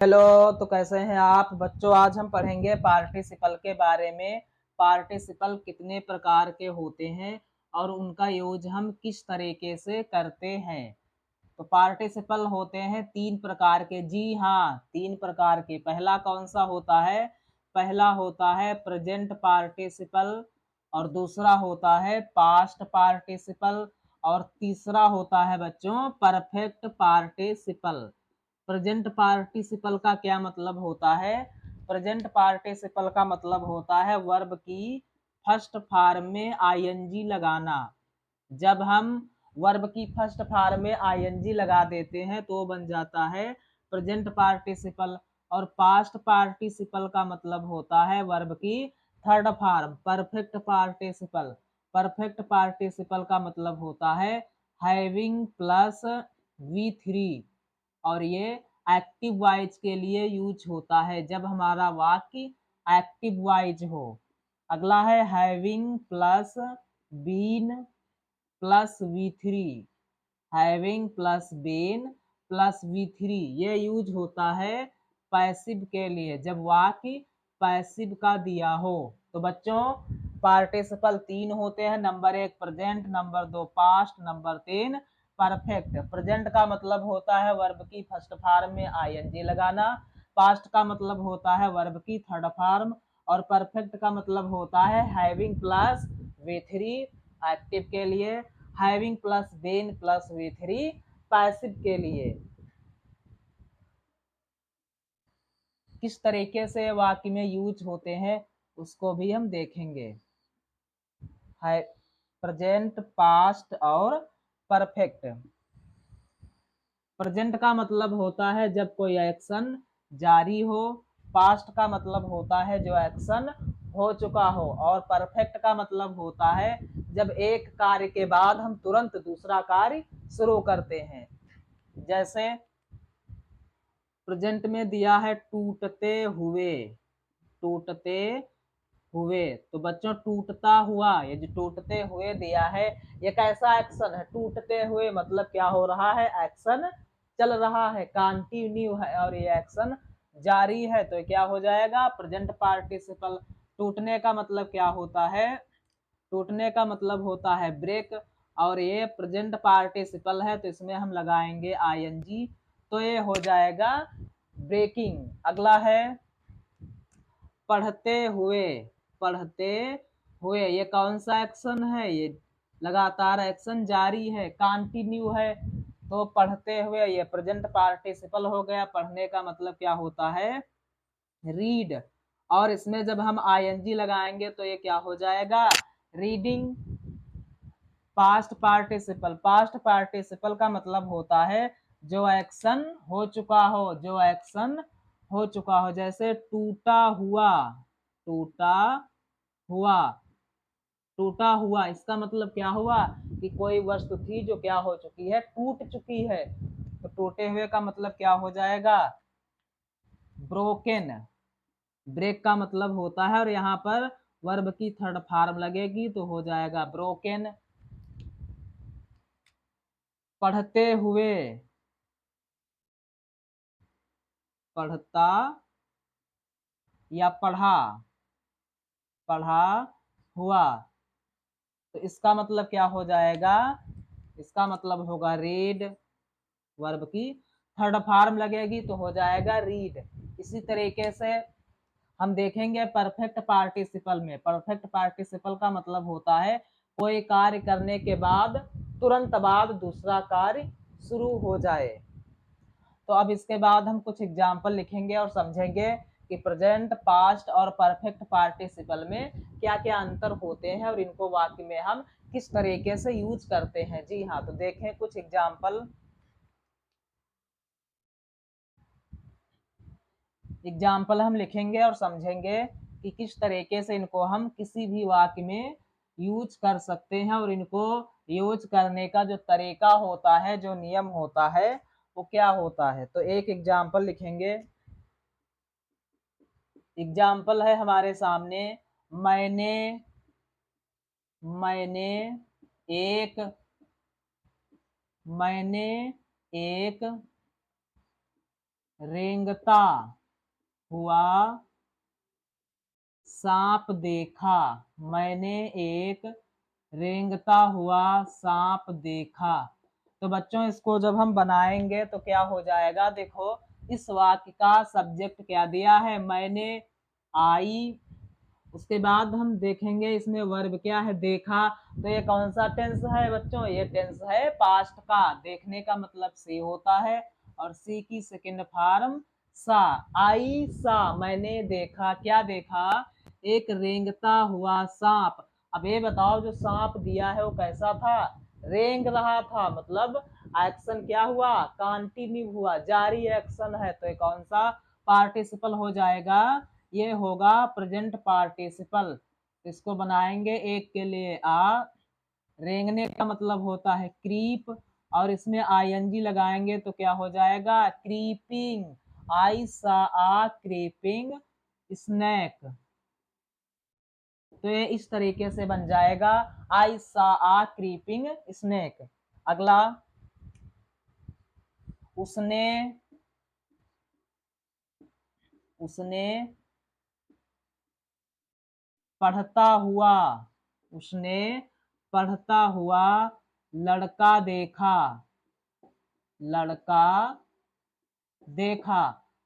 Hello. तो कैसे हैं आप बच्चों? आज हम पढ़ेंगे पार्टिसिपल के बारे में। पार्टिसिपल कितने प्रकार के होते हैं और उनका यूज हम किस तरीके से करते हैं। तो पार्टिसिपल होते हैं तीन प्रकार के। जी हाँ, तीन प्रकार के। पहला कौन सा होता है? पहला होता है प्रेजेंट पार्टिसिपल, और दूसरा होता है पास्ट पार्टिसिपल, और तीसरा होता है बच्चों परफेक्ट पार्टिसिपल। प्रेजेंट पार्टिसिपल का क्या मतलब होता है? प्रेजेंट पार्टिसिपल का मतलब होता है वर्ब की फर्स्ट फॉर्म में आईएनजी लगाना। जब हम वर्ब की फर्स्ट फॉर्म में आईएनजी लगा देते हैं तो बन जाता है प्रेजेंट पार्टिसिपल। और पास्ट पार्टिसिपल का मतलब होता है वर्ब की third form perfect participle. Perfect participle का मतलब होता है हैविंग प्लस V3। और ये एक्टिव वॉइस के लिए यूज होता है जब हमारा वाक्य एक्टिव वॉइस हो। अगला है having plus been plus V3। Having plus been plus V3 ये यूज होता है पैसिव के लिए, जब वाक्य पैसिव का दिया हो। तो बच्चों पार्टिसिपल तीन होते हैं। नंबर एक प्रेजेंट, नंबर दो पास्ट, नंबर तीन परफेक्ट। प्रेजेंट का मतलब होता है वर्ब की फर्स्ट फॉर्म में आईएनजी लगाना। पास्ट का मतलब होता है वर्ब की थर्ड फॉर्म। और परफेक्ट का मतलब होता है हैविंग प्लस V3 एक्टिव के लिए, having plus been plus V3 passive के लिए। किस तरीके से वाक्य में यूज होते हैं उसको भी हम देखेंगे। है प्रेजेंट, पास्ट और परफेक्ट। प्रेजेंट का मतलब होता है जब कोई एक्शन जारी हो। पास्ट का मतलब होता है जो एक्शन हो चुका हो। और परफेक्ट का मतलब होता है जब एक कार्य के बाद हम तुरंत दूसरा कार्य शुरू करते हैं। जैसे प्रेजेंट में दिया है टूटते हुए। टूटते हुए, तो बच्चों टूटता हुआ, ये जो टूटते हुए दिया है ये कैसा एक्शन है? टूटते हुए मतलब क्या हो रहा है? एक्शन चल रहा है, कंटिन्यू है और ये एक्शन जारी है। तो क्या हो जाएगा? Present participle. टूटने का मतलब क्या होता है? टूटने का मतलब होता है ब्रेक। और ये प्रेजेंट पार्टिसिपल है तो इसमें हम लगाएंगे आईएनजी, तो ये हो जाएगा ब्रेकिंग। अगला है पढ़ते हुए। पढ़ते हुए ये कौन सा एक्शन है? ये लगातार एक्शन जारी है, कंटिन्यू है। तो पढ़ते हुए ये प्रेजेंट पार्टिसिपल हो गया। पढ़ने का मतलब क्या होता है? रीड। और इसमें जब हम आईएनजी लगाएंगे तो ये क्या हो जाएगा? Reading. Past participle. Past participle का मतलब होता है जो एक्शन हो चुका हो, जो एक्शन हो चुका हो। जैसे टूटा हुआ। टूटा हुआ। टूटा हुआ इसका मतलब क्या हुआ कि कोई वस्तु थी जो क्या हो चुकी है? टूट चुकी है। तो टूटे हुए का मतलब क्या हो जाएगा? ब्रोकन। ब्रेक का मतलब होता है, और यहाँ पर वर्ब की थर्ड फॉर्म लगेगी तो हो जाएगा ब्रोकन। पढ़ते हुए। पढ़ता या पढ़ा। पढ़ा हुआ, तो इसका मतलब क्या हो जाएगा? इसका मतलब होगा रीड। वर्ब की थर्ड फॉर्म लगेगी तो हो जाएगा रीड। इसी तरीके से हम देखेंगे परफेक्ट पार्टिसिपल में। परफेक्ट पार्टिसिपल का मतलब होता है कोई कार्य करने के बाद तुरंत बाद दूसरा कार्य शुरू हो जाए। तो अब इसके बाद हम कुछ एग्जाम्पल लिखेंगे और समझेंगे कि प्रेजेंट, पास्ट और परफेक्ट पार्टिसिपल में क्या क्या अंतर होते हैं और इनको वाक्य में हम किस तरीके से यूज करते हैं। जी हाँ, तो देखें कुछ एग्जाम्पल। एग्जाम्पल हम लिखेंगे और समझेंगे कि किस तरीके से इनको हम किसी भी वाक्य में यूज कर सकते हैं और इनको यूज करने का जो तरीका होता है, जो नियम होता है, वो क्या होता है। तो एक एग्जाम्पल लिखेंगे। एग्जाम्पल है हमारे सामने, मैंने मैंने एक मैंने एक रेंगता हुआ सांप देखा। मैंने एक रेंगता हुआ सांप देखा। तो बच्चों इसको जब हम बनाएंगे तो क्या हो जाएगा, देखो इस वाक्य का सब्जेक्ट क्या दिया है, मैंने, आई। उसके बाद हम देखेंगे इसमें वर्ब क्या है, देखा। तो ये कौन सा टेंस है बच्चों, ये टेंस है पास्ट का। देखने का मतलब सी होता है और सी की सेकंड फॉर्म सा। आई सा, मैंने देखा, क्या देखा, एक रेंगता हुआ सांप। अब ये बताओ जो सांप दिया है वो कैसा था, रेंग रहा था, मतलब एक्शन क्या हुआ, कंटिन्यू हुआ, जारी एक्शन है। तो ये कौन सा पार्टिसिपल हो जाएगा, ये होगा प्रेजेंट पार्टिसिपल। इसको बनाएंगे एक के लिए आ। रेंगने का मतलब होता है क्रीप, और इसमें आईएनजी लगाएंगे तो क्या हो जाएगा, क्रीपिंग। आई सा आ क्रीपिंग स्नैक। तो ये इस तरीके से बन जाएगा, आई सा आ क्रीपिंग स्नेक। अगला, उसने उसने पढ़ता हुआ, उसने पढ़ता हुआ लड़का देखा। लड़का देखा,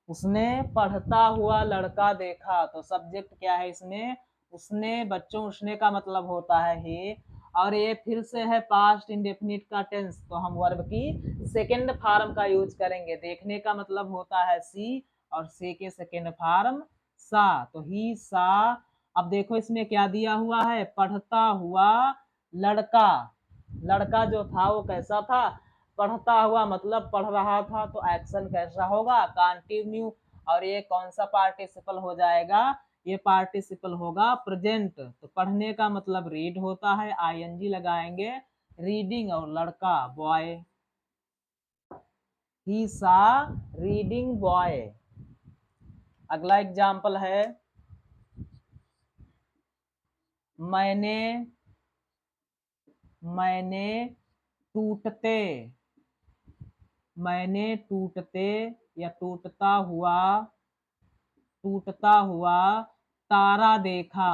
उसने पढ़ता हुआ लड़का देखा। तो सब्जेक्ट क्या है इसमें, उसने। बच्चों उसने का मतलब होता है ही, और ये फिर से है पास्ट इंडेफिनिट का टेंस। तो हम वर्ब की सेकंड फॉर्म का यूज करेंगे। देखने का मतलब होता है सी, और सी के सेकंड फॉर्म सा। तो ही सा। अब देखो इसमें क्या दिया हुआ है, पढ़ता हुआ लड़का। लड़का जो था वो कैसा था, पढ़ता हुआ, मतलब पढ़ रहा था। तो एक्शन कैसा होगा, कंटिन्यू। और ये कौन सा पार्टिसिपल हो जाएगा, ये पार्टिसिपल होगा प्रेजेंट। तो पढ़ने का मतलब रीड होता है, आईएनजी लगाएंगे, रीडिंग, और लड़का बॉय, ही सा रीडिंग बॉय। अगला एग्जाम्पल है, मैंने मैंने टूटते, मैंने टूटते या टूटता हुआ तारा देखा।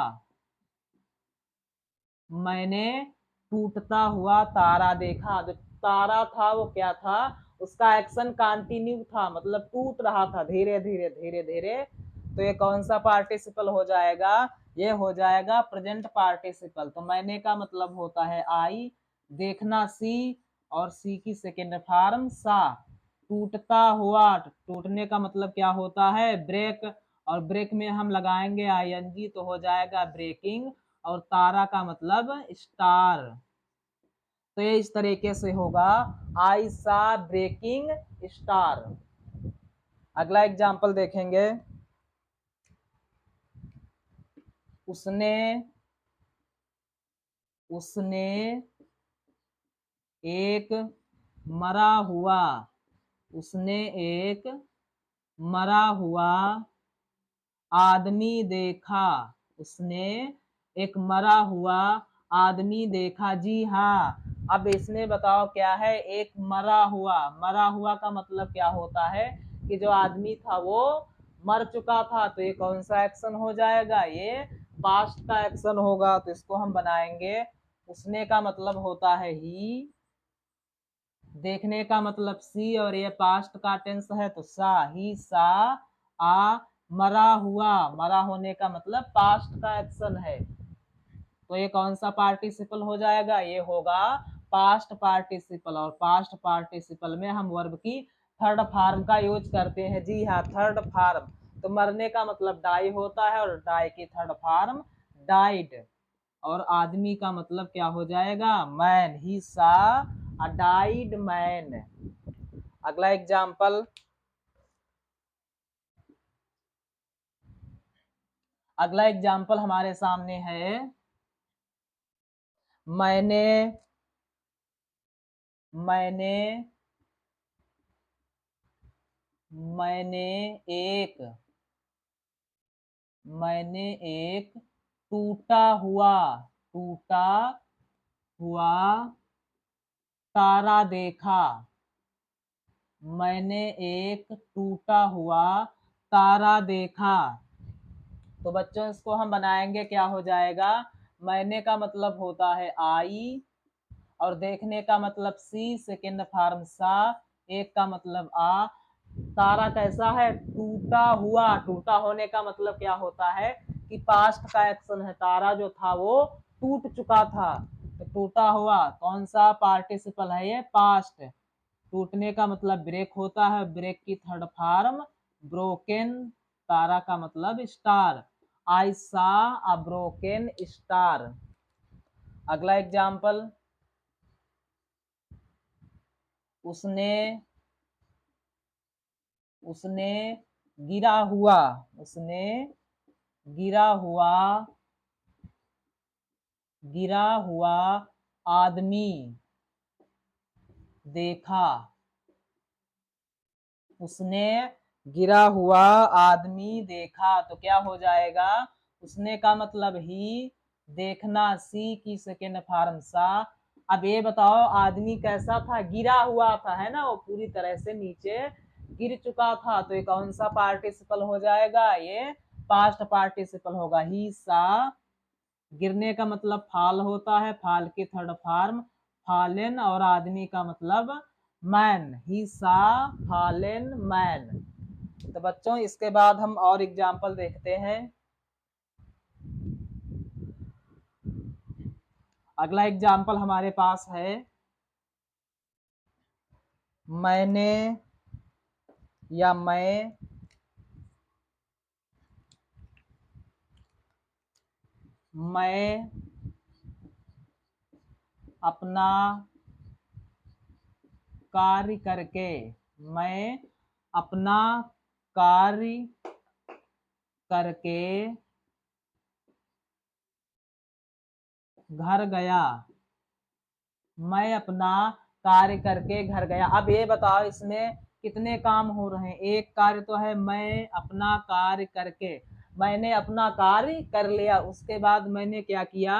मैंने टूटता हुआ तारा देखा। जो तारा था वो क्या था, उसका एक्शन कंटिन्यू था, मतलब टूट रहा था धीरे धीरे धीरे धीरे। तो ये कौन सा पार्टिसिपल हो जाएगा, ये हो जाएगा प्रेजेंट पार्टिसिपल। तो मैंने का मतलब होता है आई, देखना सी, और सी की सेकेंड फॉर्म सा। टूटता हुआ, टूटने का मतलब क्या होता है, ब्रेक, और ब्रेक में हम लगाएंगे आईएनजी तो हो जाएगा ब्रेकिंग, और तारा का मतलब स्टार। तो ये इस तरीके से होगा, आई सा ब्रेकिंग स्टार। अगला एग्जाम्पल देखेंगे, उसने उसने एक मरा हुआ, उसने एक मरा हुआ आदमी देखा। उसने एक मरा हुआ आदमी देखा, जी हाँ। अब इसमें बताओ क्या है, एक मरा हुआ, मरा हुआ का मतलब क्या होता है कि जो आदमी था वो मर चुका था। तो ये कौन सा एक्शन हो जाएगा, ये पास्ट का एक्शन होगा। तो इसको हम बनाएंगे, उसने का मतलब होता है ही, देखने का मतलब सी, और ये पास्ट का टेंस है तो सा, ही सा आ मरा हुआ। मरा होने का मतलब पास्ट का एक्शन है। तो ये कौन सा पार्टिसिपल हो जाएगा, ये होगा पास्ट पार्टिसिपल। और पास्ट पार्टिसिपल में हम वर्ब की थर्ड फॉर्म का यूज करते हैं, जी हाँ थर्ड फॉर्म। तो मरने का मतलब डाई होता है, और डाई की थर्ड फॉर्म डाइड। और आदमी का मतलब क्या हो जाएगा, मैन, ही सा अ डाइड मैन। अगला एग्जाम्पल, अगला एग्जाम्पल हमारे सामने है, मैंने मैंने मैंने एक मैंने एक टूटा हुआ तारा देखा। मैंने एक टूटा हुआ तारा देखा। तो बच्चों इसको हम बनाएंगे, क्या हो जाएगा, मैंने का मतलब होता है आई, और देखने का मतलब सी, सेकेंड फॉर्म सा, एक का मतलब आ। तारा कैसा है, टूटा हुआ। टूटा होने का मतलब क्या होता है कि पास्ट का एक्शन है, तारा जो था वो टूट चुका था। तो टूटा हुआ कौन सा पार्टिसिपल है, ये पास्ट। टूटने का मतलब ब्रेक होता है, ब्रेक की थर्ड फॉर्म ब्रोकन। तारा का मतलब स्टार। आई सा अ ब्रोकन स्टार। अगला एग्जाम्पल, उसने उसने गिरा हुआ, उसने गिरा हुआ गिरा हुआ आदमी देखा। उसने गिरा हुआ आदमी देखा, तो क्या हो जाएगा, उसने का मतलब ही, देखना सी की सेकेंड फॉर्म सा। अब ये बताओ आदमी कैसा था, गिरा हुआ था, है ना, वो पूरी तरह से नीचे गिर चुका था। तो ये कौन सा पार्टिसिपल हो जाएगा, ये पास्ट पार्टिसिपल होगा, ही सा। गिरने का मतलब फाल होता है, फाल की थर्ड फॉर्म फालेन, और आदमी का मतलब मैन, ही सा फालेन मैन। तो बच्चों इसके बाद हम और एग्जाम्पल देखते हैं। अगला एग्जाम्पल हमारे पास है, मैंने या मैं अपना कार्य करके, मैं अपना कार्य करके घर गया। मैं अपना कार्य करके घर गया। अब ये बताओ इसमें कितने काम हो रहे हैं, एक कार्य तो है, मैं अपना कार्य करके, मैंने अपना कार्य कर लिया, उसके बाद मैंने क्या किया,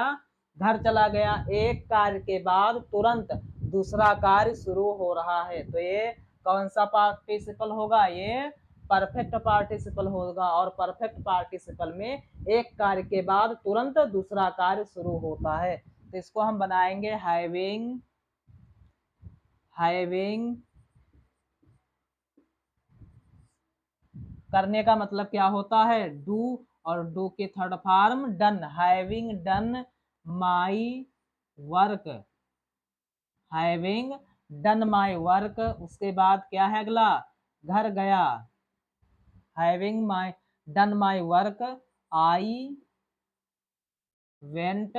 घर चला गया। एक कार्य के बाद तुरंत दूसरा कार्य शुरू हो रहा है, तो ये कौन सा पार्टिसिपल होगा, ये परफेक्ट पार्टिसिपल होगा। और परफेक्ट पार्टिसिपल में एक कार्य के बाद तुरंत दूसरा कार्य शुरू होता है। तो इसको हम बनाएंगे हैविंग, हैविंग करने का मतलब क्या होता है, डू, और डू के third form done, having done my work, having done my work. उसके बाद क्या है अगला, घर गया, having my done my work I went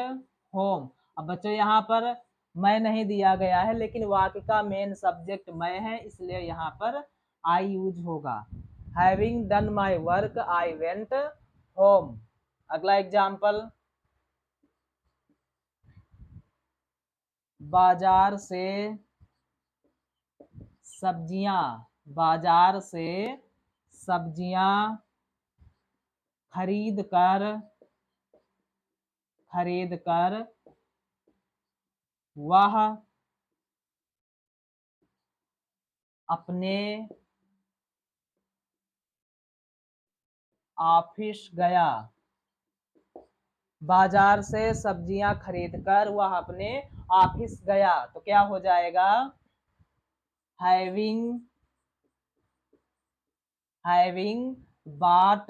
home. अब बच्चों यहाँ पर मैं नहीं दिया गया है, लेकिन वाक्य का मेन सब्जेक्ट मैं है, इसलिए यहाँ पर आई यूज होगा। Having done my work I went home. अगला एग्जाम्पल, बाजार से सब्जियां, बाजार से सब्जियां खरीद कर, खरीद कर वह अपने ऑफिस गया। बाजार से सब्जियां खरीदकर वह अपने ऑफिस गया, तो क्या हो जाएगा, having having bought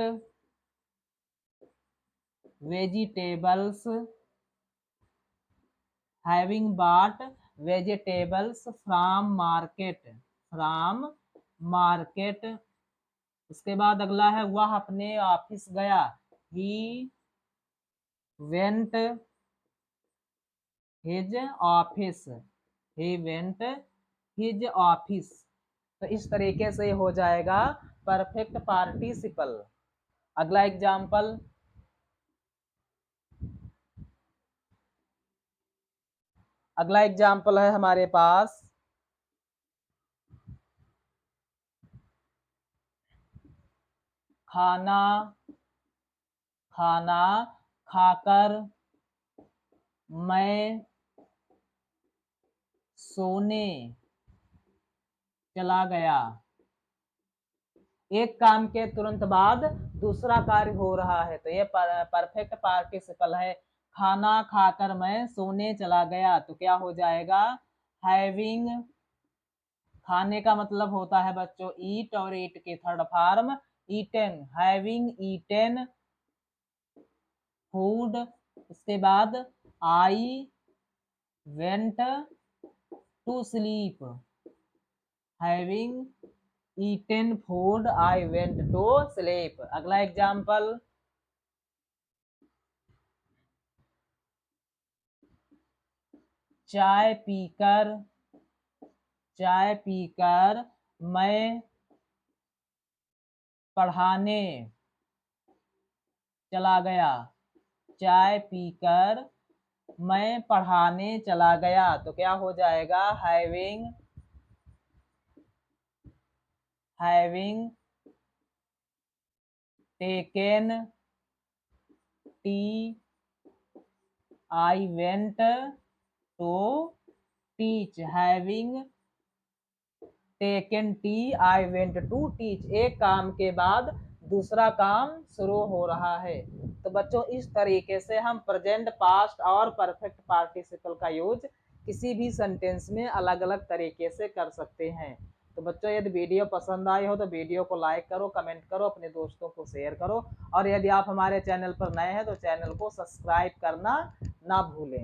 vegetables, having bought vegetables from market. उसके बाद अगला है, वह अपने ऑफिस गया, he went his office, he went his office. तो इस तरीके से हो जाएगा परफेक्ट पार्टिसिपल। अगला एग्जाम्पल, अगला एग्जाम्पल है हमारे पास, खाना खाना खाकर मैं सोने चला गया। एक काम के तुरंत बाद दूसरा कार्य हो रहा है, तो ये परफेक्ट पार्टिसिपल है। खाना खाकर मैं सोने चला गया, तो क्या हो जाएगा, हैविंग। खाने का मतलब होता है बच्चों ईट, और ईट की third form eaten, having eaten food. इसके बाद I went to sleep, having eaten food I went to sleep. अगला एग्जाम्पल, चाय पीकर मैं पढ़ाने चला गया। चाय पीकर मैं पढ़ाने चला गया, तो क्या हो जाएगा, having taken tea I went to teach, having taken tea I went to teach. एक काम के बाद दूसरा काम शुरू हो रहा है। तो बच्चों इस तरीके से हम प्रेजेंट, पास्ट और परफेक्ट पार्टिसिपल का यूज किसी भी सेंटेंस में अलग अलग तरीके से कर सकते हैं। तो बच्चों यदि वीडियो पसंद आई हो तो वीडियो को लाइक करो, कमेंट करो, अपने दोस्तों को शेयर करो, और यदि आप हमारे चैनल पर नए हैं तो चैनल को सब्सक्राइब करना ना भूलें।